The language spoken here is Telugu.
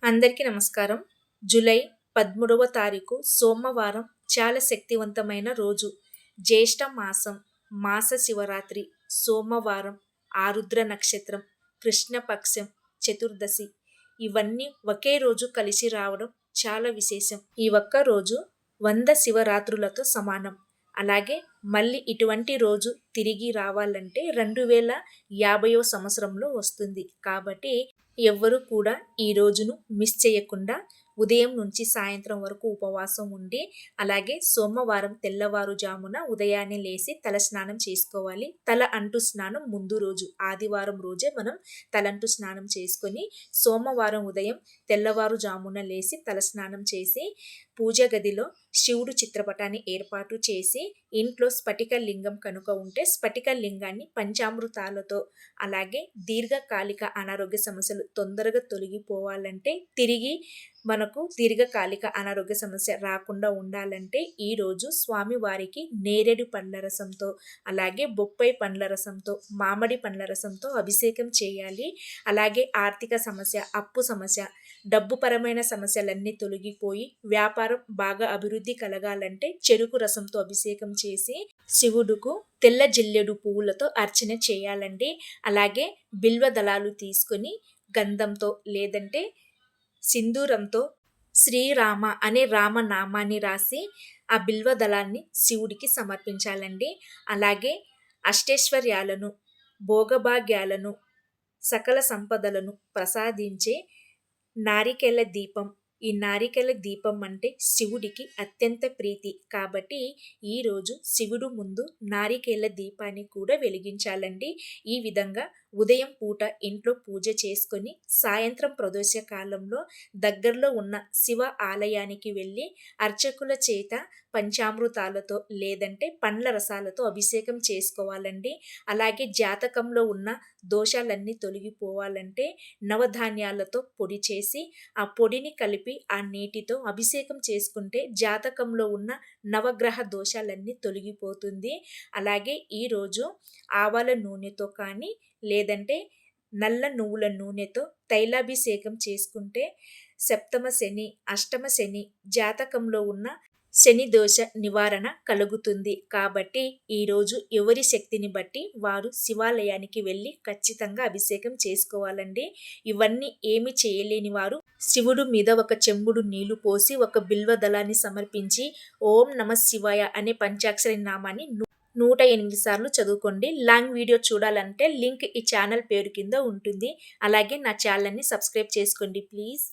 అందరికీ నమస్కారం. జూలై 13వ తారీఖు సోమవారం చాలా శక్తివంతమైన రోజు. జ్యేష్ఠ మాసం, మాస శివరాత్రి, సోమవారం, ఆరుద్ర నక్షత్రం, కృష్ణపక్షం, చతుర్దశి ఇవన్నీ ఒకే రోజు కలిసి రావడం చాలా విశేషం. ఈ ఒక్క రోజు 100 శివరాత్రులతో సమానం. అలాగే మళ్ళీ ఇటువంటి రోజు తిరిగి రావాలంటే 2050వ సంవత్సరంలో వస్తుంది. కాబట్టి ఎవ్వరూ కూడా ఈ రోజును మిస్ చేయకుండా ఉదయం నుంచి సాయంత్రం వరకు ఉపవాసం ఉండి, అలాగే సోమవారం తెల్లవారుజామున ఉదయాన్నే లేసి తలస్నానం చేసుకోవాలి. తల అంటు స్నానం ముందు రోజు ఆదివారం రోజే మనం తలంటు స్నానం చేసుకొని సోమవారం ఉదయం తెల్లవారుజామున లేసి తలస్నానం చేసి పూజ గదిలో శివుడు చిత్రపటాన్ని ఏర్పాటు చేసి ఇంట్లో స్ఫటిక లింగం కనుక ఉంటే స్ఫటిక లింగాన్ని పంచామృతాలతో, అలాగే దీర్ఘకాలిక అనారోగ్య సమస్యలు తొందరగా తొలగిపోవాలంటే, తిరిగి మనకు దీర్ఘకాలిక అనారోగ్య సమస్య రాకుండా ఉండాలంటే ఈరోజు స్వామివారికి నేరేడు పండ్ల రసంతో, అలాగే బొప్పాయి పండ్ల రసంతో, మామిడి పండ్ల రసంతో అభిషేకం చేయాలి. అలాగే ఆర్థిక సమస్య, అప్పు సమస్య, డబ్బు పరమైన సమస్యలన్నీ తొలగిపోయి వ్యాపారం బాగా అభివృద్ధి కలగాలంటే చెరుకు రసంతో అభిషేకం చేసి శివుడుకు తెల్ల జిల్లేడు పువ్వులతో అర్చన చేయాలండి. అలాగే బిల్వ దళాలు తీసుకొని గంధంతో లేదంటే సింధూరంతో శ్రీరామ అనే రామనామాన్ని రాసి ఆ బిల్వ దళాన్ని శివుడికి సమర్పించాలండి. అలాగే అష్టైశ్వర్యాలను, భోగభాగ్యాలను, సకల సంపదలను ప్రసాదించే నారికేళ దీపం. ఈ నారికేళ దీపం అంటే శివుడికి అత్యంత ప్రీతి కాబట్టి ఈరోజు శివుడు ముందు నారికేళ దీపాన్ని కూడా వెలిగించాలండి. ఈ విధంగా ఉదయం పూట ఇంట్లో పూజ చేసుకొని సాయంత్రం ప్రదోష కాలంలో దగ్గరలో ఉన్న శివ ఆలయానికి వెళ్ళి అర్చకుల చేత పంచామృతాలతో లేదంటే పండ్ల రసాలతో అభిషేకం చేసుకోవాలండి. అలాగే జాతకంలో ఉన్న దోషాలన్నీ తొలగిపోవాలంటే నవధాన్యాలతో పొడి చేసి ఆ పొడిని కలిపి ఆ నీటితో అభిషేకం చేసుకుంటే జాతకంలో ఉన్న నవగ్రహ దోషాలన్నీ తొలగిపోతుంది. అలాగే ఈరోజు ఆవాల నూనెతో కానీ లేదంటే నల్ల నువ్వుల నూనెతో తైలాభిషేకం చేసుకుంటే సప్తమ శని, అష్టమ శని, జాతకంలో ఉన్న శని దోష నివారణ కలుగుతుంది. కాబట్టి ఈరోజు ఎవరి శక్తిని బట్టి వారు శివాలయానికి వెళ్ళి ఖచ్చితంగా అభిషేకం చేసుకోవాలండి. ఇవన్నీ ఏమి చేయలేని వారు శివుడు మీద ఒక చెంబుడు నీళ్లు పోసి ఒక బిల్వ దళాన్ని సమర్పించి ఓం నమ శివాయ అనే పంచాక్షరి నామాన్ని 108 సార్లు చదువుకోండి. లాంగ్ వీడియో చూడాలంటే లింక్ ఈ ఛానల్ పేరు కింద ఉంటుంది. అలాగే నా ఛానల్ని సబ్స్క్రైబ్ చేసుకోండి ప్లీజ్.